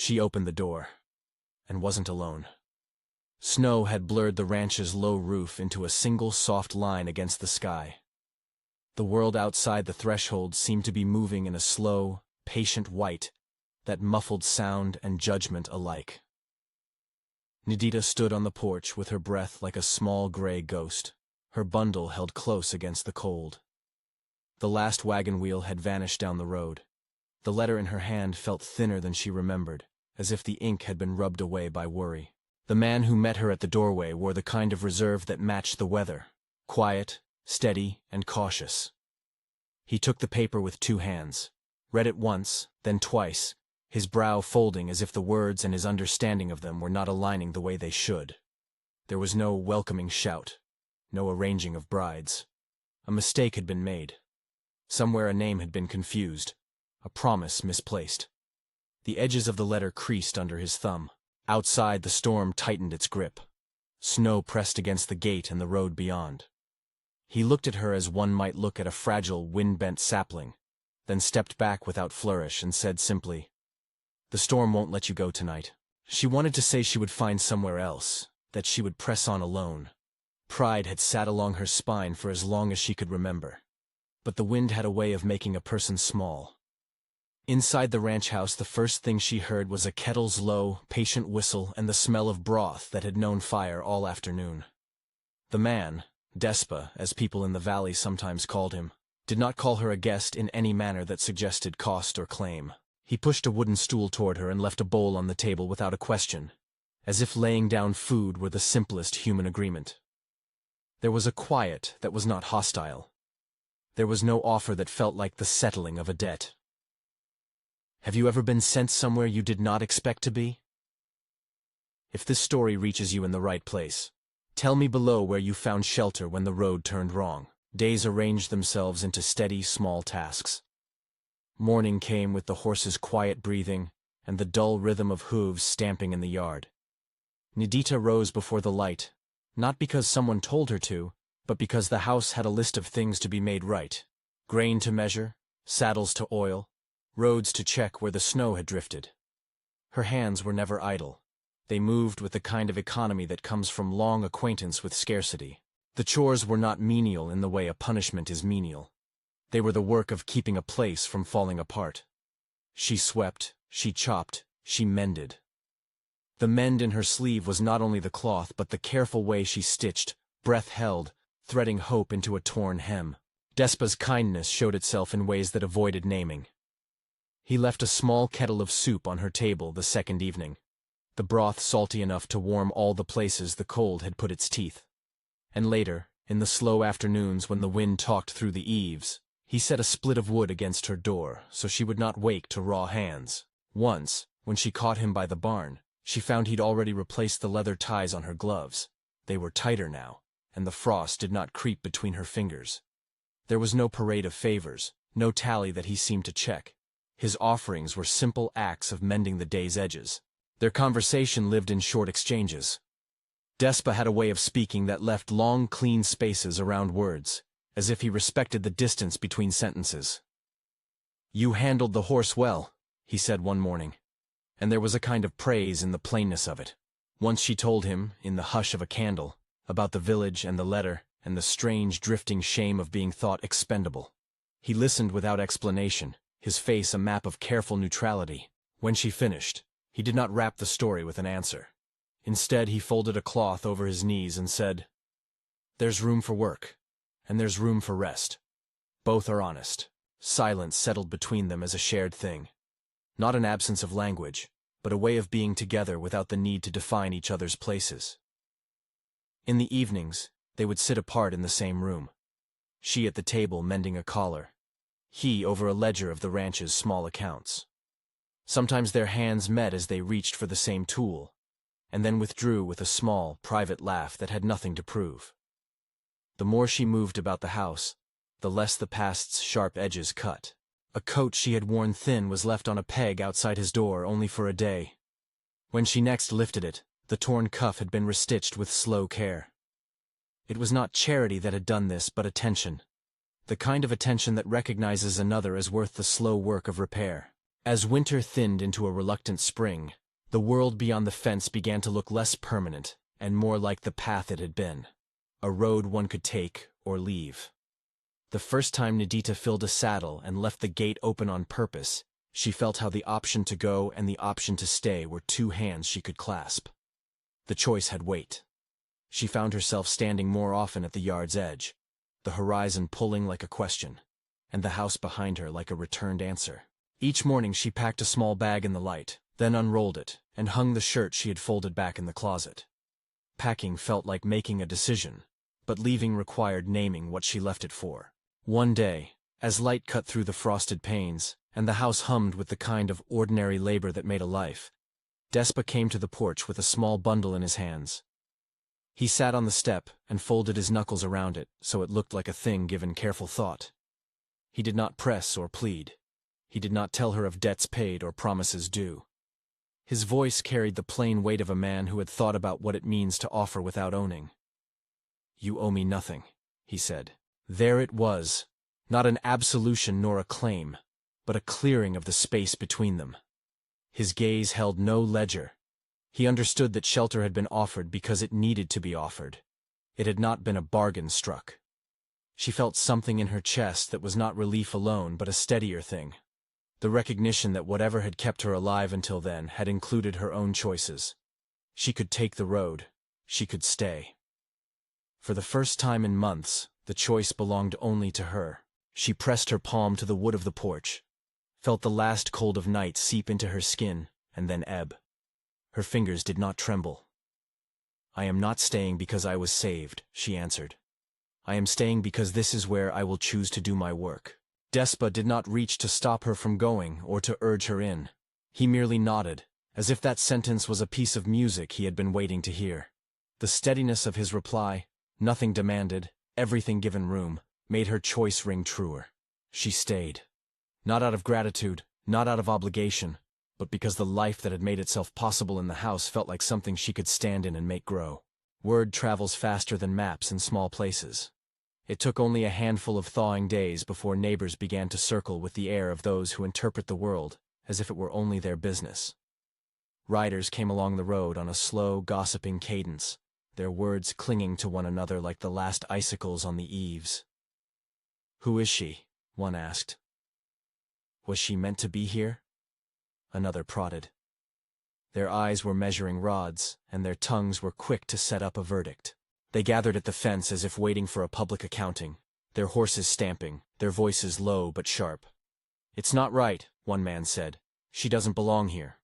She opened the door, and wasn't alone. Snow had blurred the ranch's low roof into a single soft line against the sky. The world outside the threshold seemed to be moving in a slow, patient white that muffled sound and judgment alike. Nidita stood on the porch with her breath like a small gray ghost, her bundle held close against the cold. The last wagon wheel had vanished down the road. The letter in her hand felt thinner than she remembered, as if the ink had been rubbed away by worry. The man who met her at the doorway wore the kind of reserve that matched the weather, quiet, steady, and cautious. He took the paper with 2 hands, read it once, then twice, his brow folding as if the words and his understanding of them were not aligning the way they should. There was no welcoming shout, no arranging of brides. A mistake had been made. Somewhere a name had been confused, a promise misplaced. The edges of the letter creased under his thumb. Outside, the storm tightened its grip. Snow pressed against the gate and the road beyond. He looked at her as one might look at a fragile, wind-bent sapling, then stepped back without flourish and said simply, "The storm won't let you go tonight." She wanted to say she would find somewhere else, that she would press on alone. Pride had sat along her spine for as long as she could remember. But the wind had a way of making a person small. Inside the ranch house, the first thing she heard was a kettle's low, patient whistle and the smell of broth that had known fire all afternoon. The man, Despa, as people in the valley sometimes called him, did not call her a guest in any manner that suggested cost or claim. He pushed a wooden stool toward her and left a bowl on the table without a question, as if laying down food were the simplest human agreement. There was a quiet that was not hostile. There was no offer that felt like the settling of a debt. Have you ever been sent somewhere you did not expect to be? If this story reaches you in the right place, tell me below where you found shelter when the road turned wrong. Days arranged themselves into steady, small tasks. Morning came with the horse's quiet breathing and the dull rhythm of hooves stamping in the yard. Nidita rose before the light, not because someone told her to, but because the house had a list of things to be made right. Grain to measure, saddles to oil, roads to check where the snow had drifted. Her hands were never idle. They moved with the kind of economy that comes from long acquaintance with scarcity. The chores were not menial in the way a punishment is menial. They were the work of keeping a place from falling apart. She swept, she chopped, she mended. The mend in her sleeve was not only the cloth but the careful way she stitched, breath held, threading hope into a torn hem. Despa's kindness showed itself in ways that avoided naming. He left a small kettle of soup on her table the second evening, the broth salty enough to warm all the places the cold had put its teeth. And later, in the slow afternoons when the wind talked through the eaves, he set a split of wood against her door so she would not wake to raw hands. Once, when she caught him by the barn, she found he'd already replaced the leather ties on her gloves. They were tighter now, and the frost did not creep between her fingers. There was no parade of favors, no tally that he seemed to check. His offerings were simple acts of mending the day's edges. Their conversation lived in short exchanges. Despa had a way of speaking that left long, clean spaces around words, as if he respected the distance between sentences. "You handled the horse well," he said one morning, and there was a kind of praise in the plainness of it. Once she told him, in the hush of a candle, about the village and the letter and the strange drifting shame of being thought expendable. He listened without explanation, his face a map of careful neutrality. When she finished, he did not wrap the story with an answer. Instead, he folded a cloth over his knees and said, "There's room for work, and there's room for rest. Both are honest." Silence settled between them as a shared thing. Not an absence of language, but a way of being together without the need to define each other's places. In the evenings, they would sit apart in the same room. She at the table mending a collar. He over a ledger of the ranch's small accounts. Sometimes their hands met as they reached for the same tool, and then withdrew with a small, private laugh that had nothing to prove. The more she moved about the house, the less the past's sharp edges cut. A coat she had worn thin was left on a peg outside his door only for a day. When she next lifted it, the torn cuff had been restitched with slow care. It was not charity that had done this, but attention. The kind of attention that recognizes another as worth the slow work of repair. As winter thinned into a reluctant spring, the world beyond the fence began to look less permanent and more like the path it had been, a road one could take or leave. The first time Nidita filled a saddle and left the gate open on purpose, she felt how the option to go and the option to stay were two hands she could clasp. The choice had weight. She found herself standing more often at the yard's edge, the horizon pulling like a question, and the house behind her like a returned answer. Each morning she packed a small bag in the light, then unrolled it, and hung the shirt she had folded back in the closet. Packing felt like making a decision, but leaving required naming what she left it for. One day, as light cut through the frosted panes, and the house hummed with the kind of ordinary labor that made a life, Despa came to the porch with a small bundle in his hands. He sat on the step and folded his knuckles around it so it looked like a thing given careful thought. He did not press or plead. He did not tell her of debts paid or promises due. His voice carried the plain weight of a man who had thought about what it means to offer without owning. "You owe me nothing," he said. There it was, not an absolution nor a claim, but a clearing of the space between them. His gaze held no ledger. He understood that shelter had been offered because it needed to be offered. It had not been a bargain struck. She felt something in her chest that was not relief alone but a steadier thing. The recognition that whatever had kept her alive until then had included her own choices. She could take the road. She could stay. For the first time in months, the choice belonged only to her. She pressed her palm to the wood of the porch, felt the last cold of night seep into her skin, and then ebb. Her fingers did not tremble. "I am not staying because I was saved," she answered. "I am staying because this is where I will choose to do my work." Despa did not reach to stop her from going or to urge her in. He merely nodded, as if that sentence was a piece of music he had been waiting to hear. The steadiness of his reply, nothing demanded, everything given room, made her choice ring truer. She stayed. Not out of gratitude, not out of obligation, but because the life that had made itself possible in the house felt like something she could stand in and make grow. Word travels faster than maps in small places. It took only a handful of thawing days before neighbors began to circle with the air of those who interpret the world as if it were only their business. Riders came along the road on a slow, gossiping cadence, their words clinging to one another like the last icicles on the eaves. "Who is she?" one asked. "Was she meant to be here?" Another prodded. Their eyes were measuring rods, and their tongues were quick to set up a verdict. They gathered at the fence as if waiting for a public accounting, their horses stamping, their voices low but sharp. "It's not right," one man said. "She doesn't belong here."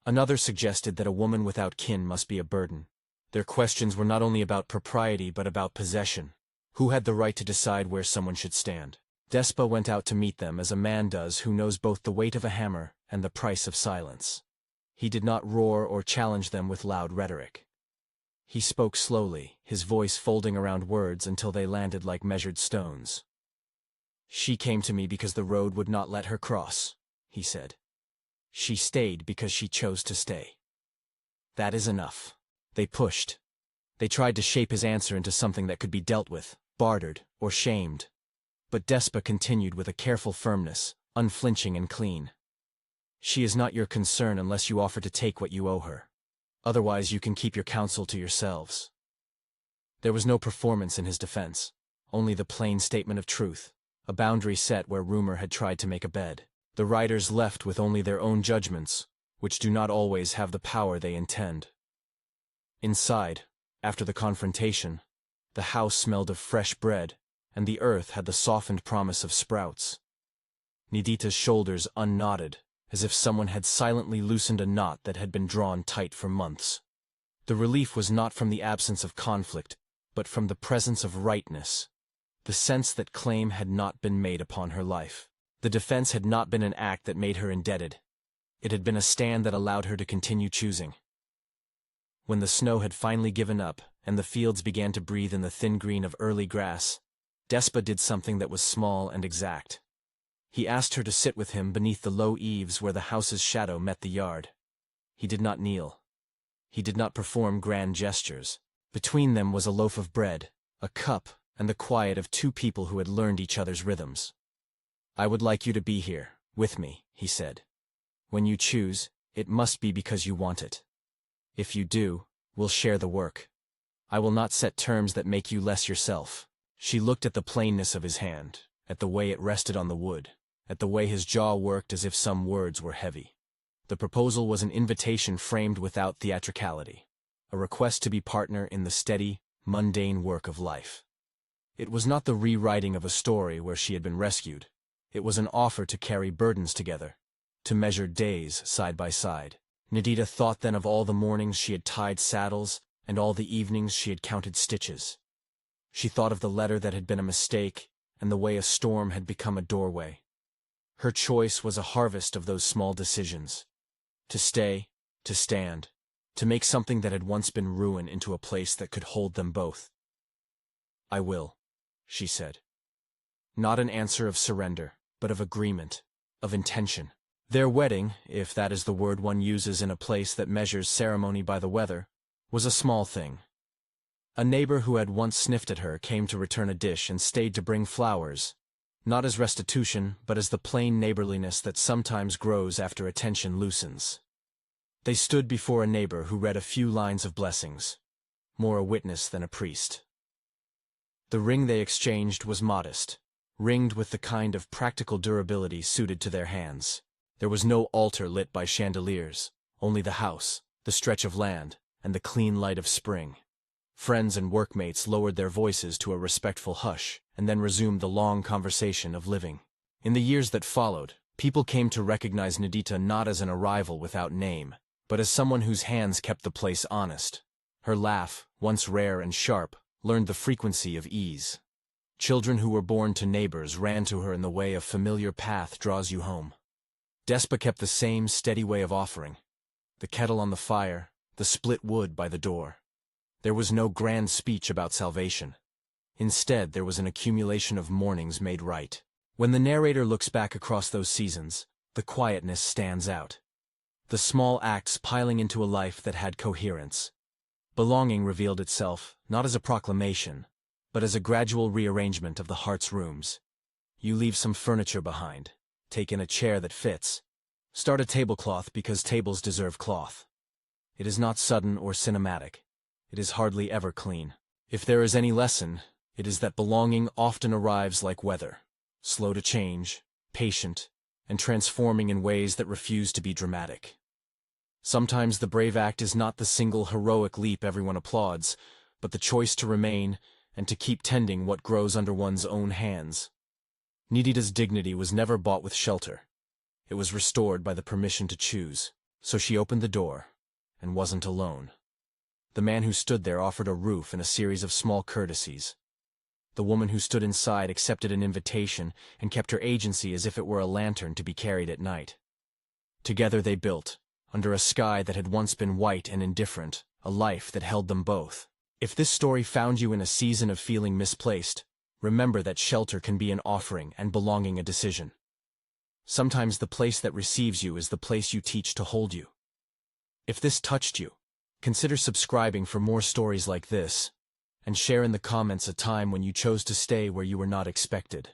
Another suggested that a woman without kin must be a burden. Their questions were not only about propriety but about possession. Who had the right to decide where someone should stand? Despa went out to meet them as a man does who knows both the weight of a hammer and the price of silence. He did not roar or challenge them with loud rhetoric. He spoke slowly, his voice folding around words until they landed like measured stones. "She came to me because the road would not let her cross," he said. "She stayed because she chose to stay. That is enough." They pushed. They tried to shape his answer into something that could be dealt with, bartered, or shamed. But Despa continued with a careful firmness, unflinching and clean. "She is not your concern unless you offer to take what you owe her. Otherwise you can keep your counsel to yourselves." There was no performance in his defense, only the plain statement of truth, a boundary set where rumor had tried to make a bed. The riders left with only their own judgments, which do not always have the power they intend. Inside, after the confrontation, the house smelled of fresh bread, and the earth had the softened promise of sprouts. Nidita's shoulders unknotted, as if someone had silently loosened a knot that had been drawn tight for months. The relief was not from the absence of conflict, but from the presence of rightness, the sense that claim had not been made upon her life. The defense had not been an act that made her indebted. It had been a stand that allowed her to continue choosing. When the snow had finally given up, and the fields began to breathe in the thin green of early grass, Despa did something that was small and exact. He asked her to sit with him beneath the low eaves where the house's shadow met the yard. He did not kneel. He did not perform grand gestures. Between them was a loaf of bread, a cup, and the quiet of two people who had learned each other's rhythms. "I would like you to be here, with me," he said. When you choose, it must be because you want it. If you do, we'll share the work. I will not set terms that make you less yourself. She looked at the plainness of his hand, at the way it rested on the wood, at the way his jaw worked as if some words were heavy. The proposal was an invitation framed without theatricality, a request to be partner in the steady, mundane work of life. It was not the rewriting of a story where she had been rescued. It was an offer to carry burdens together, to measure days side by side. Nidita thought then of all the mornings she had tied saddles and all the evenings she had counted stitches. She thought of the letter that had been a mistake and the way a storm had become a doorway. Her choice was a harvest of those small decisions. To stay, to stand, to make something that had once been ruin into a place that could hold them both. "I will," she said. Not an answer of surrender, but of agreement, of intention. Their wedding, if that is the word one uses in a place that measures ceremony by the weather, was a small thing. A neighbor who had once sniffed at her came to return a dish and stayed to bring flowers, not as restitution, but as the plain neighborliness that sometimes grows after attention loosens. They stood before a neighbor who read a few lines of blessings, more a witness than a priest. The ring they exchanged was modest, ringed with the kind of practical durability suited to their hands. There was no altar lit by chandeliers, only the house, the stretch of land, and the clean light of spring. Friends and workmates lowered their voices to a respectful hush, and then resumed the long conversation of living. In the years that followed, people came to recognize Nidita not as an arrival without name, but as someone whose hands kept the place honest. Her laugh, once rare and sharp, learned the frequency of ease. Children who were born to neighbors ran to her in the way a familiar path draws you home. Despa kept the same steady way of offering. The kettle on the fire, the split wood by the door. There was no grand speech about salvation. Instead, there was an accumulation of mornings made right. When the narrator looks back across those seasons, the quietness stands out. The small acts piling into a life that had coherence. Belonging revealed itself, not as a proclamation, but as a gradual rearrangement of the heart's rooms. You leave some furniture behind, take in a chair that fits, start a tablecloth because tables deserve cloth. It is not sudden or cinematic. It is hardly ever clean. If there is any lesson, it is that belonging often arrives like weather, slow to change, patient, and transforming in ways that refuse to be dramatic. Sometimes the brave act is not the single heroic leap everyone applauds, but the choice to remain and to keep tending what grows under one's own hands. Nidita's dignity was never bought with shelter. It was restored by the permission to choose. So she opened the door, and wasn't alone. The man who stood there offered a roof and a series of small courtesies. The woman who stood inside accepted an invitation and kept her agency as if it were a lantern to be carried at night. Together they built, under a sky that had once been white and indifferent, a life that held them both. If this story found you in a season of feeling misplaced, remember that shelter can be an offering and belonging a decision. Sometimes the place that receives you is the place you teach to hold you. If this touched you, consider subscribing for more stories like this, and share in the comments a time when you chose to stay where you were not expected.